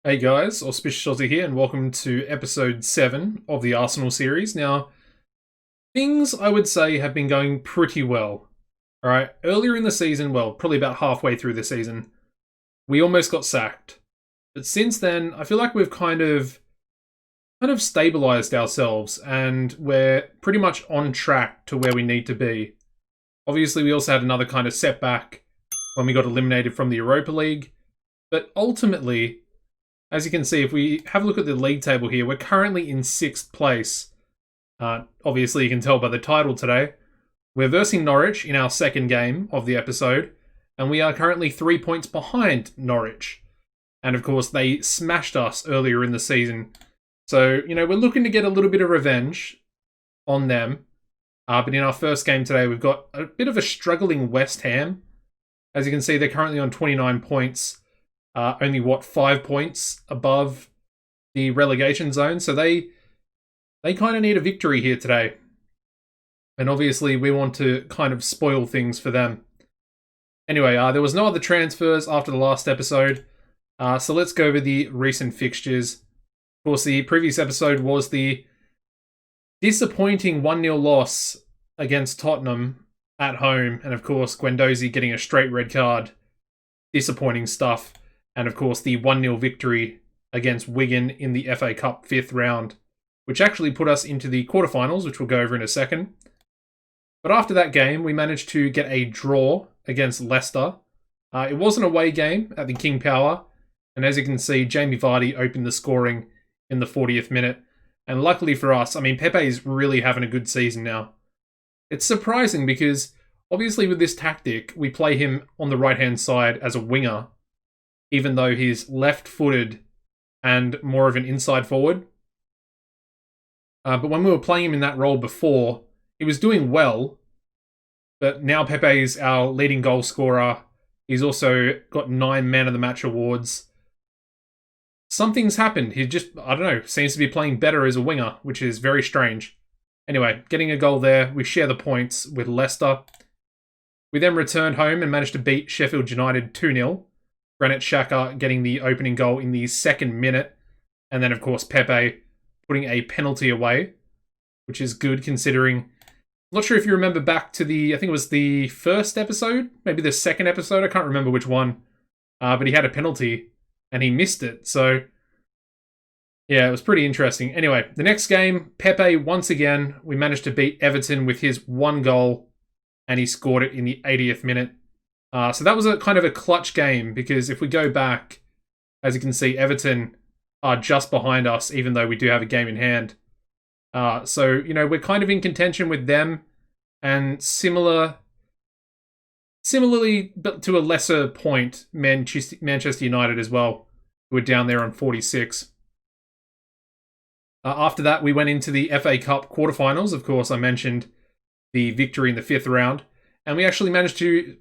Hey guys, Auspicious Shelter here, and welcome to episode 7 of the Arsenal series. Now, things I would say have been going pretty well. Alright, earlier in the season, well, probably about halfway through the season, we almost got sacked. But since then, I feel like we've kind of stabilized ourselves, and we're pretty much on track to where we need to be. Obviously, we also had another kind of setback when we got eliminated from the Europa League, but ultimately, as you can see, if we have a look at the league table here, we're currently in 6th place. Obviously, you can tell by the title today. We're versing Norwich in our second game of the episode, and we are currently 3 points behind Norwich. And of course, they smashed us earlier in the season. So, we're looking to get a little bit of revenge on them. But in our first game today, we've got a bit of a struggling West Ham. As you can see, they're currently on 29 points. Only 5 points above the relegation zone, so they kind of need a victory here today. And obviously, we want to kind of spoil things for them. Anyway, there was no other transfers after the last episode, so let's go over the recent fixtures. Of course, the previous episode was the disappointing 1-0 loss against Tottenham at home, and of course, Guendouzi getting a straight red card. Disappointing stuff. And of course, the 1-0 victory against Wigan in the FA Cup 5th round, which actually put us into the quarterfinals, which we'll go over in a second. But after that game, we managed to get a draw against Leicester. It was an away game at the King Power, and as you can see, Jamie Vardy opened the scoring in the 40th minute. And luckily for us, Pepe is really having a good season now. It's surprising because, obviously with this tactic, we play him on the right-hand side as a winger, even though he's left-footed and more of an inside forward. But when we were playing him in that role before, he was doing well, but now Pepe is our leading goal scorer. He's also got 9 Man of the Match awards. Something's happened. He just, I don't know, seems to be playing better as a winger, which is very strange. Anyway, getting a goal there. We share the points with Leicester. We then returned home and managed to beat Sheffield United 2-0. Granit Xhaka getting the opening goal in the 2nd minute. And then, of course, Pepe putting a penalty away, which is good considering... I'm not sure if you remember back to I think it was the first episode, maybe the second episode, I can't remember which one. But he had a penalty and he missed it. So, yeah, it was pretty interesting. Anyway, the next game, Pepe, once again, we managed to beat Everton with his 1 goal, and he scored it in the 80th minute. So that was a kind of a clutch game, because if we go back, as you can see, Everton are just behind us, even though we do have a game in hand. So, we're kind of in contention with them, and similarly, but to a lesser point, Manchester United as well, who are down there on 46. After that, we went into the FA Cup quarterfinals. Of course, I mentioned the victory in the 5th round, and we actually managed to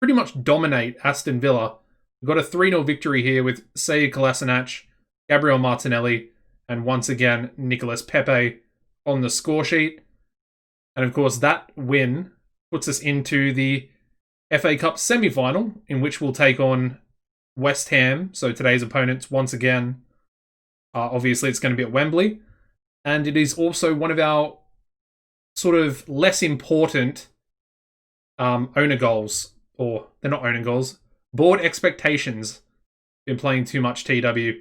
pretty much dominate Aston Villa. We got a 3-0 victory here with Sead Kolasinac, Gabriel Martinelli, and once again, Nicolas Pepe on the score sheet. And of course, that win puts us into the FA Cup semi-final, in which we'll take on West Ham, so today's opponents once again. Obviously, it's going to be at Wembley. And it is also one of our sort of less important owner goals. Or, they're not owner goals. Board expectations. Been playing too much TW.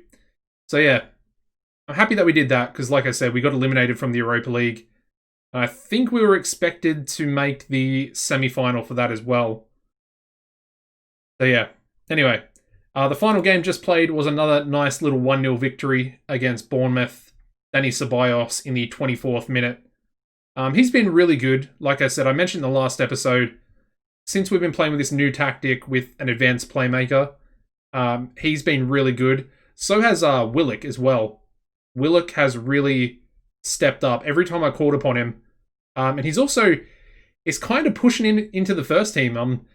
So yeah, I'm happy that we did that, because like I said, we got eliminated from the Europa League. And I think we were expected to make the semi-final for that as well. So yeah, anyway. The final game just played was another nice little 1-0 victory against Bournemouth. Danny Ceballos in the 24th minute. He's been really good. Like I said, I mentioned in the last episode, since we've been playing with this new tactic with an advanced playmaker, he's been really good. So has Willock as well. Willock has really stepped up every time I called upon him. And he's kind of pushing into the first team. I'm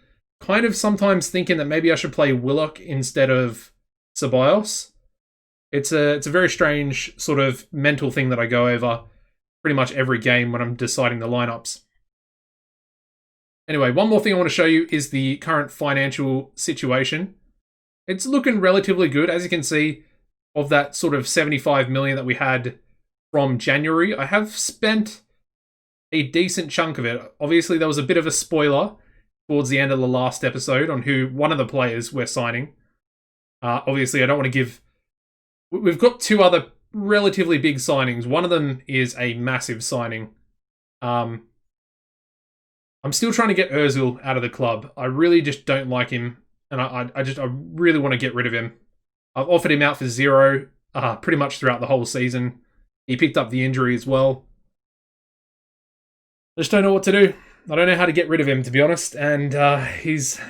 kind of sometimes thinking that maybe I should play Willock instead of Ceballos. It's a very strange sort of mental thing that I go over pretty much every game when I'm deciding the lineups. Anyway, one more thing I want to show you is the current financial situation. It's looking relatively good. As you can see, of that sort of 75 million that we had from January, I have spent a decent chunk of it. Obviously, there was a bit of a spoiler towards the end of the last episode on who one of the players we're signing. Obviously, I don't want to give... We've got two other relatively big signings. One of them is a massive signing. I'm still trying to get Ozil out of the club. I really just don't like him, and I really want to get rid of him. I've offered him out for 0 pretty much throughout the whole season. He picked up the injury as well. I just don't know what to do. I don't know how to get rid of him, to be honest. And he's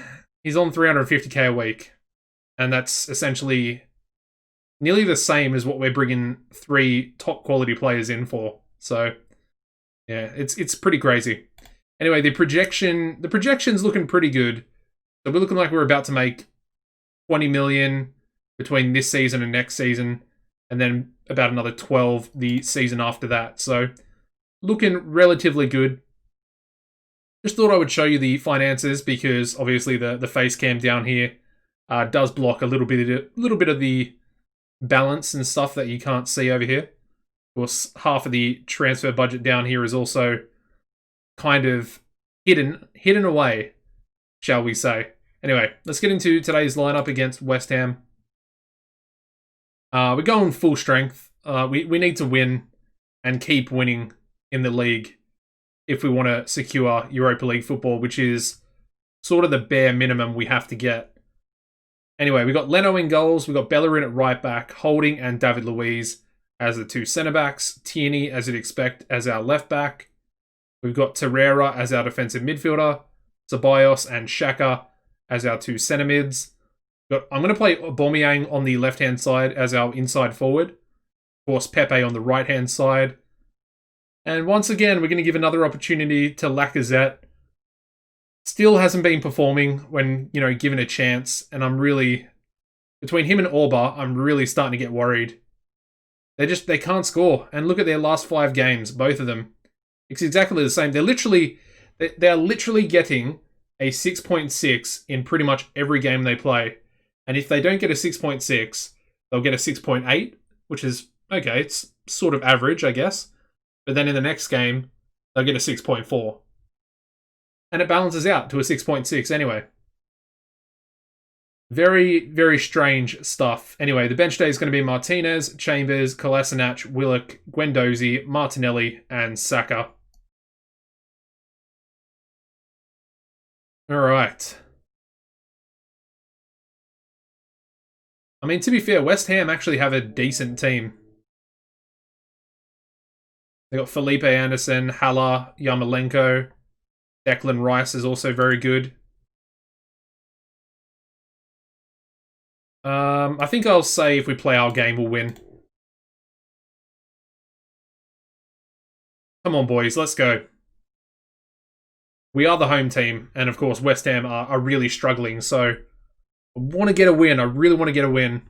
on 350k a week, and that's essentially nearly the same as what we're bringing 3 top quality players in for. So yeah, it's pretty crazy. Anyway, the projection's looking pretty good. So we're looking like we're about to make 20 million between this season and next season, and then about another 12 the season after that. So looking relatively good. Just thought I would show you the finances because obviously the face cam down here does block a little bit of the balance and stuff that you can't see over here. Of course, half of the transfer budget down here is also kind of hidden away, shall we say. Anyway, let's get into today's lineup against West Ham. We're going full strength. We need to win and keep winning in the league if we want to secure Europa League football, which is sort of the bare minimum we have to get. Anyway, we got Leno in goals, we got Bellerin at right back, Holding and David Luiz as the 2 centre-backs, Tierney, as you'd expect, as our left back. We've got Torreira as our defensive midfielder, Ceballos and Xhaka as our 2 centre-mids. I'm going to play Aubameyang on the left-hand side as our inside forward. Of course, Pepe on the right-hand side. And once again, we're going to give another opportunity to Lacazette. Still hasn't been performing when, given a chance. And I'm really... Between him and Orba, I'm really starting to get worried. They can't score. And look at their last 5 games, both of them. It's exactly the same. They're literally getting a 6.6 in pretty much every game they play. And if they don't get a 6.6, they'll get a 6.8, which is, okay, it's sort of average, I guess. But then in the next game, they'll get a 6.4. And it balances out to a 6.6 anyway. Very, very strange stuff. Anyway, the bench day is going to be Martinez, Chambers, Kolasinac, Willock, Guendouzi, Martinelli, and Saka. All right. I mean, to be fair, West Ham actually have a decent team. They got Felipe Anderson, Haller, Yarmolenko. Declan Rice is also very good. I think I'll say if we play our game, we'll win. Come on, boys, let's go. We are the home team, and of course, West Ham are really struggling, so I want to get a win. I really want to get a win.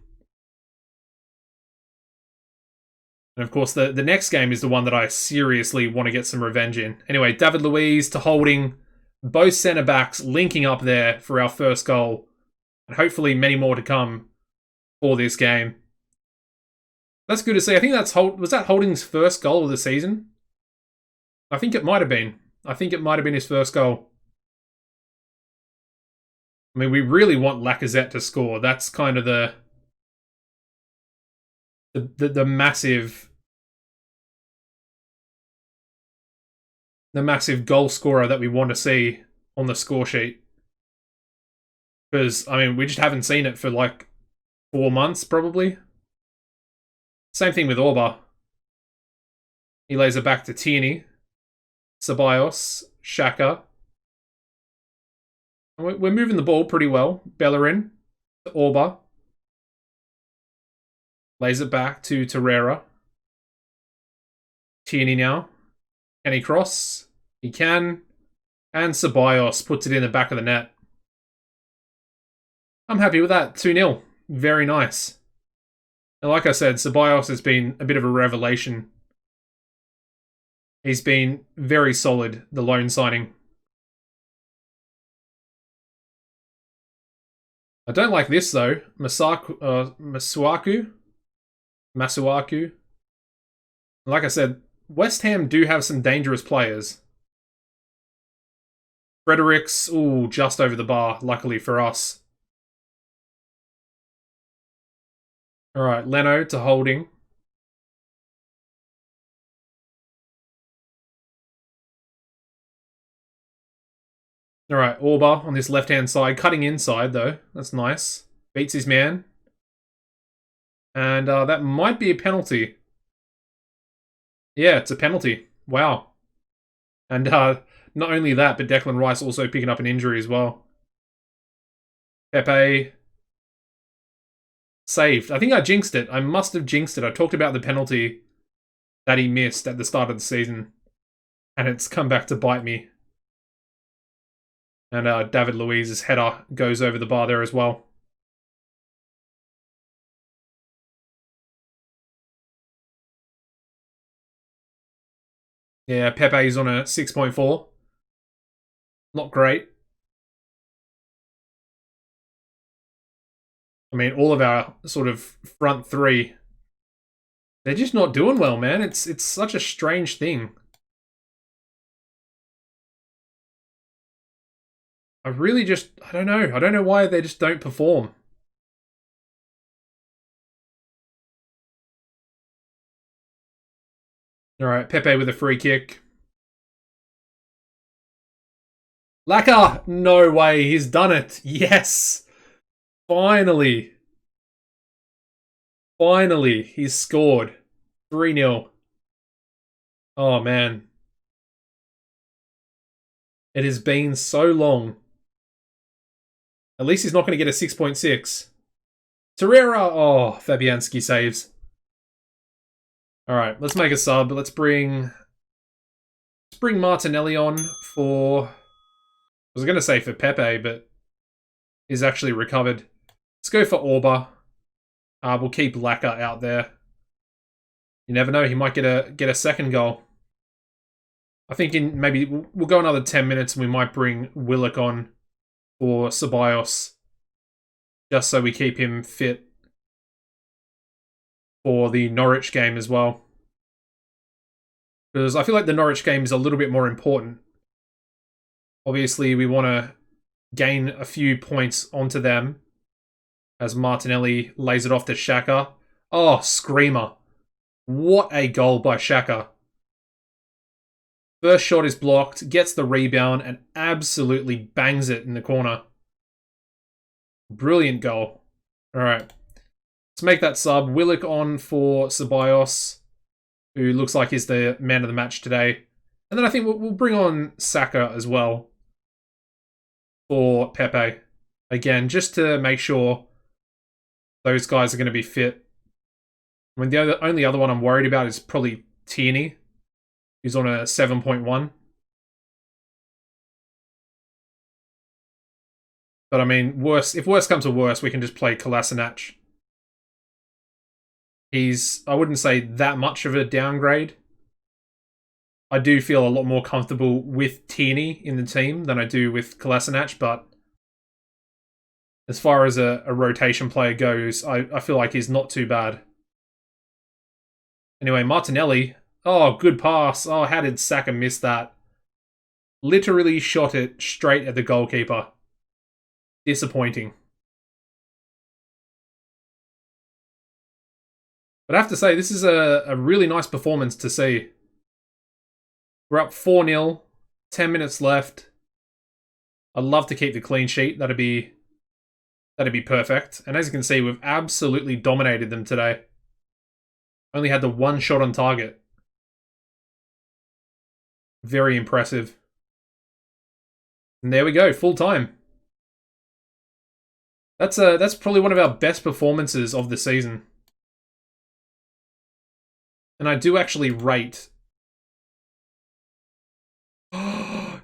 And of course, the next game is the one that I seriously want to get some revenge in. Anyway, David Luiz to Holding, both centre-backs linking up there for our first goal. And hopefully many more to come for this game. That's good to see. I think was that Holding's first goal of the season? I think it might have been. I think it might have been his first goal. I mean, we really want Lacazette to score. That's kind of the massive goal scorer that we want to see on the score sheet. Because, I mean, we just haven't seen it for like 4 months, probably. Same thing with Orba. He lays it back to Tierney, Ceballos, Xhaka. We're moving the ball pretty well. Bellerin to Orba. Lays it back to Torreira. Tierney now. Can he cross? He can. And Ceballos puts it in the back of the net. I'm happy with that. 2-0. Very nice. And like I said, Ceballos has been a bit of a revelation. He's been very solid, the loan signing. I don't like this though. Masuaku. Masuaku. Like I said, West Ham do have some dangerous players. Fredericks, ooh, just over the bar, luckily for us. Alright, Leno to Holding. Alright, Orba on this left-hand side, cutting inside though. That's nice. Beats his man. And that might be a penalty. Yeah, it's a penalty. Wow. And not only that, but Declan Rice also picking up an injury as well. Pepe saved. I think I jinxed it. I must have jinxed it. I talked about the penalty that he missed at the start of the season. And it's come back to bite me. And David Luiz's header goes over the bar there as well. Yeah, Pepe's on a 6.4. Not great. I mean, all of our sort of front three, they're just not doing well, man. It's such a strange thing. I don't know. I don't know why they just don't perform. Alright, Pepe with a free kick. Laka! No way, he's done it. Yes! Finally. Finally, he's scored. 3-0. Oh, man. It has been so long. At least he's not going to get a 6.6. Torreira! Oh, Fabianski saves. Alright, let's make a sub. Let's bring Martinelli on for... I was going to say for Pepe, but he's actually recovered. Let's go for Orba. We'll keep Laka out there. You never know, he might get a second goal. I think in maybe we'll go another 10 minutes and we might bring Willock on for Ceballos. Just so we keep him fit for the Norwich game as well. Because I feel like the Norwich game is a little bit more important. Obviously, we want to gain a few points onto them. As Martinelli lays it off to Xhaka. Oh, screamer. What a goal by Xhaka. First shot is blocked, gets the rebound, and absolutely bangs it in the corner. Brilliant goal. Alright. Let's make that sub. Willock on for Ceballos, who looks like he's the man of the match today. And then I think we'll bring on Saka as well for Pepe. Again, just to make sure those guys are going to be fit. I mean, the only other one I'm worried about is probably Tierney, who's on a 7.1. But I mean, if worse comes to worse, we can just play Kolasinac. I wouldn't say that much of a downgrade. I do feel a lot more comfortable with Tierney in the team than I do with Kolasinac, but as far as a rotation player goes, I feel like he's not too bad. Anyway, Martinelli. Oh, good pass. Oh, how did Saka miss that? Literally shot it straight at the goalkeeper. Disappointing. But I have to say, this is a really nice performance to see. We're up 4-0. 10 minutes left. I'd love to keep the clean sheet. That'd be perfect. And as you can see, we've absolutely dominated them today. Only had the one shot on target. Very impressive. And there we go, full time. That's probably one of our best performances of the season. And I do actually rate.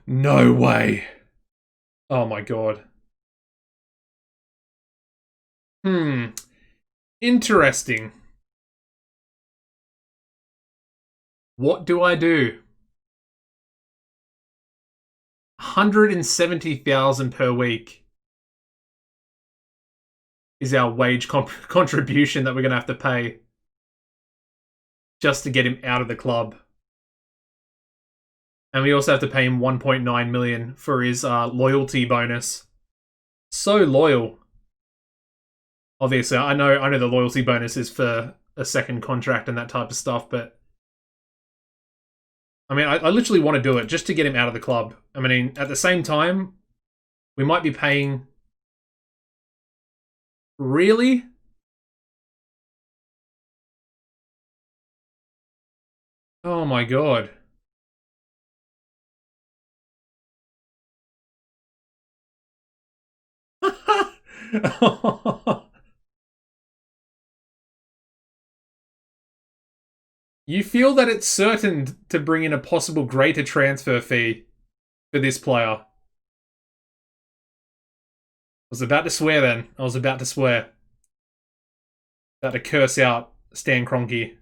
No way. Oh my god. Interesting. What do I do? 170,000 per week is our wage contribution that we're going to have to pay. just to get him out of the club. And we also have to pay him 1.9 million for his loyalty bonus. So loyal. Obviously, I know the loyalty bonus is for a second contract and that type of stuff, but I mean, I literally want to do it just to get him out of the club. I mean, at the same time, we might be paying... Really? Oh my god. You feel that it's certain to bring in a possible greater transfer fee for this player. I was about to swear then. I was about to swear. About to curse out Stan Kroenke.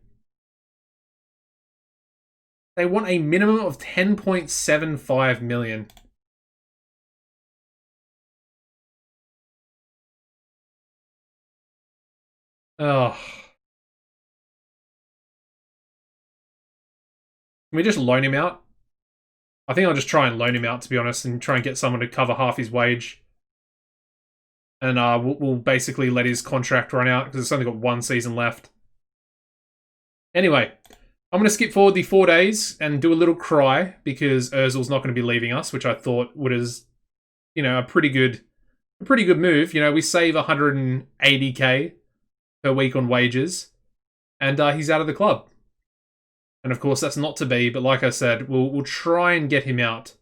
They want a minimum of 10.75 million. Oh. Can we just loan him out? I think I'll just try and loan him out, to be honest, and try and get someone to cover half his wage. And we'll basically let his contract run out, because it's only got one season left. Anyway, I'm going to skip forward the 4 days and do a little cry, because Ozil's not going to be leaving us, which I thought was, a pretty good move. We save 180k per week on wages, and he's out of the club. And of course, that's not to be, but like I said, we'll try and get him out.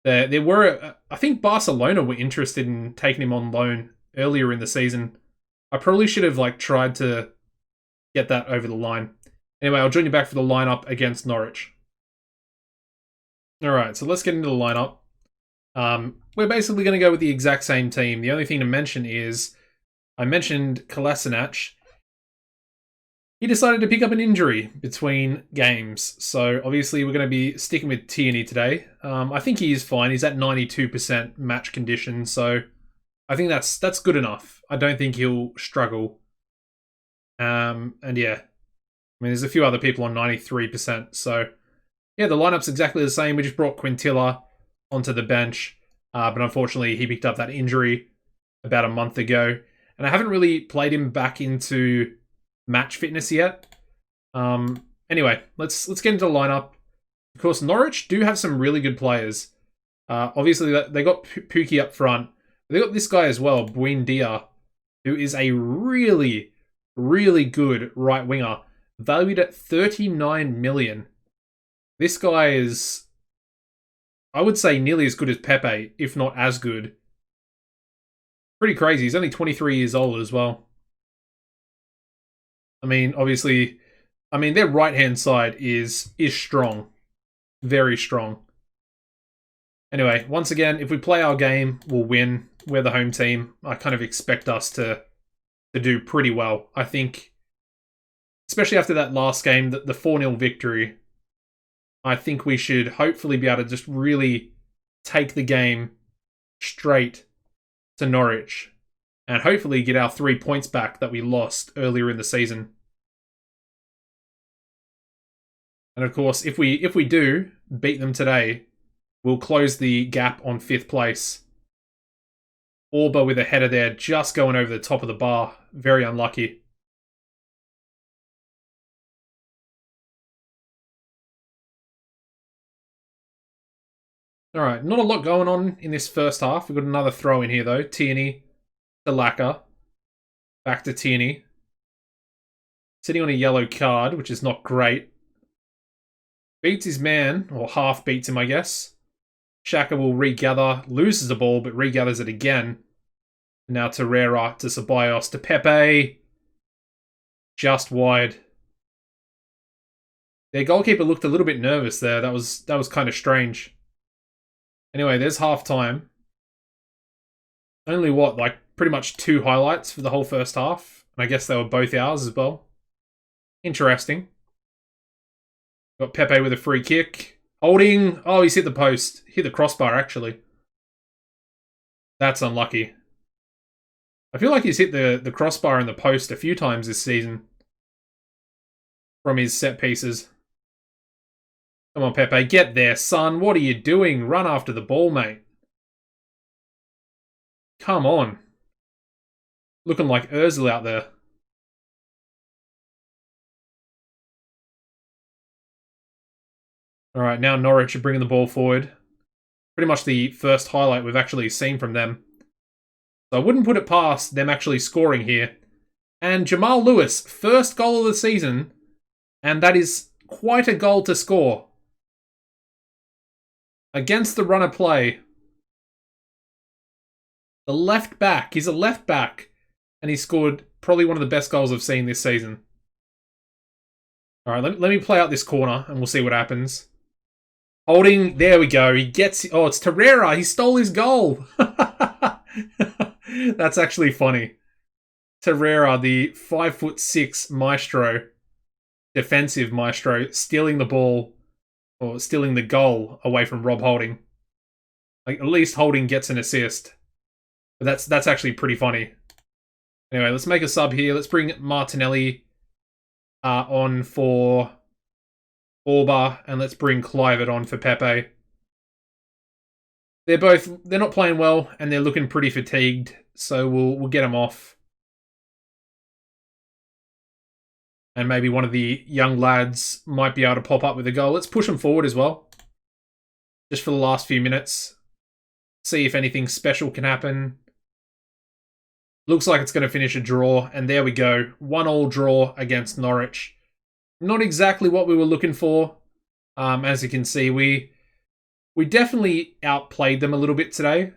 There were, I think Barcelona were interested in taking him on loan earlier in the season. I probably should have tried to get that over the line. Anyway, I'll join you back for the lineup against Norwich. All right, so let's get into the lineup. We're basically going to go with the exact same team. The only thing to mention is I mentioned Kolasinac. He decided to pick up an injury between games, so obviously we're going to be sticking with Tierney today. I think he is fine. He's at 92% match condition, so I think that's good enough. I don't think he'll struggle. And yeah, I mean, there's a few other people on 93%, so yeah, the lineup's exactly the same. We just brought Quintilla onto the bench, but unfortunately he picked up that injury about a month ago, and I haven't really played him back into match fitness yet. Anyway, let's get into the lineup. Of course, Norwich do have some really good players. Obviously, they got Pukki up front. They got this guy as well, Buendia, who is a really, really good right winger, valued at 39 million. This guy is, I would say, nearly as good as Pepe, if not as good. Pretty crazy. He's only 23 years old as well. I mean, obviously, their right-hand side is strong. Very strong. Anyway, once again, if we play our game, we'll win. We're the home team. I kind of expect us to do pretty well. I think, especially after that last game, the 4-0 victory, I think we should hopefully be able to just really take the game straight to Norwich and hopefully get our 3 points back that we lost earlier in the season. And of course, if we do beat them today, we'll close the gap on 5th place. Orba with a header there, just going over the top of the bar. Very unlucky. Alright, not a lot going on in this first half. We've got another throw in here though. Tierney to Laka. Back to Tierney. Sitting on a yellow card, which is not great. Beats his man, or half beats him, I guess. Xhaka will regather, loses the ball, but regathers it again. Now Torreira to Ceballos to Pepe. Just wide. Their goalkeeper looked a little bit nervous there. That was kind of strange. Anyway, there's half time. Only pretty much 2 highlights for the whole first half. And I guess they were both ours as well. Interesting. Got Pepe with a free kick. Holding. Oh, he's hit the post. Hit the crossbar, actually. That's unlucky. I feel like he's hit the crossbar and the post a few times this season. from his set pieces. Come on, Pepe, get there, son. What are you doing? Run after the ball, mate. Come on. Looking like Ozil out there. All right, now Norwich are bringing the ball forward. Pretty much the first highlight we've actually seen from them. So I wouldn't put it past them actually scoring here. And Jamal Lewis, first goal of the season. And that is quite a goal to score. Against the run of play. The left back. He's a left back. And he scored probably one of the best goals I've seen this season. All right, let me play out this corner and we'll see what happens. Holding, there we go. He gets, oh, it's Torreira. He stole his goal. That's actually funny. Torreira, the 5'6" maestro, defensive maestro, stealing the ball, or stealing the goal away from Rob Holding. Like, at least Holding gets an assist. But that's actually pretty funny. Anyway, let's make a sub here. Let's bring Martinelli on for Orba, and let's bring Kluivert on for Pepe. They're not playing well, and they're looking pretty fatigued, so we'll get them off. And maybe one of the young lads might be able to pop up with a goal. Let's push them forward as well. Just for the last few minutes. See if anything special can happen. Looks like it's going to finish a draw, and there we go. 1-1 draw against Norwich. Not exactly what we were looking for. As you can see, we definitely outplayed them a little bit today.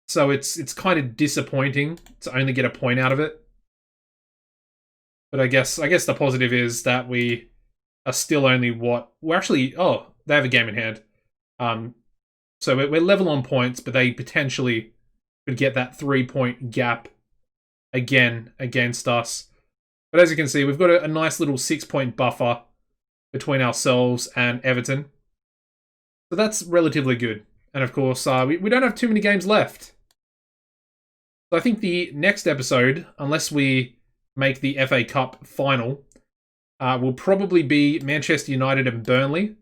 So it's kind of disappointing to only get a point out of it. But I guess the positive is that we are still only we're actually, they have a game in hand. So we're level on points, but they potentially could get that 3-point gap again against us. But as you can see, we've got a nice little 6-point buffer between ourselves and Everton. So that's relatively good. And of course, we don't have too many games left. So I think the next episode, unless we make the FA Cup final, will probably be Manchester United and Burnley.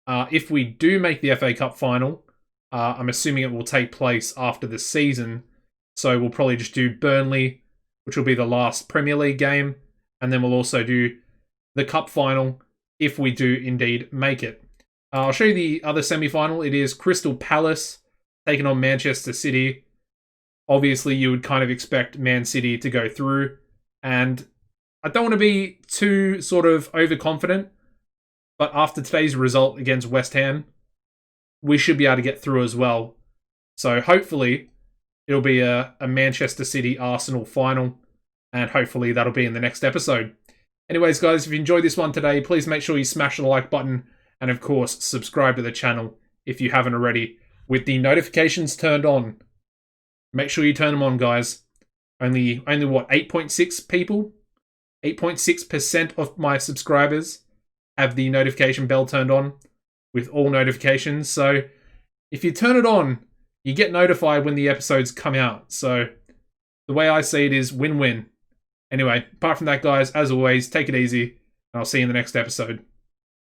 If we do make the FA Cup final, I'm assuming it will take place after the season. So we'll probably just do Burnley, which will be the last Premier League game. And then we'll also do the Cup final if we do indeed make it. I'll show you the other semi-final. It is Crystal Palace taking on Manchester City. Obviously, you would kind of expect Man City to go through. And I don't want to be too sort of overconfident. But after today's result against West Ham, we should be able to get through as well. So hopefully, it'll be a Manchester City-Arsenal final. And hopefully that'll be in the next episode. Anyways, guys, if you enjoyed this one today, please make sure you smash the like button. And of course, subscribe to the channel if you haven't already, with the notifications turned on. Make sure you turn them on, guys. Only what, 8.6 people? 8.6% of my subscribers have the notification bell turned on with all notifications. So if you turn it on, you get notified when the episodes come out. So the way I see it is win-win. Anyway, apart from that, guys, as always, take it easy, and I'll see you in the next episode.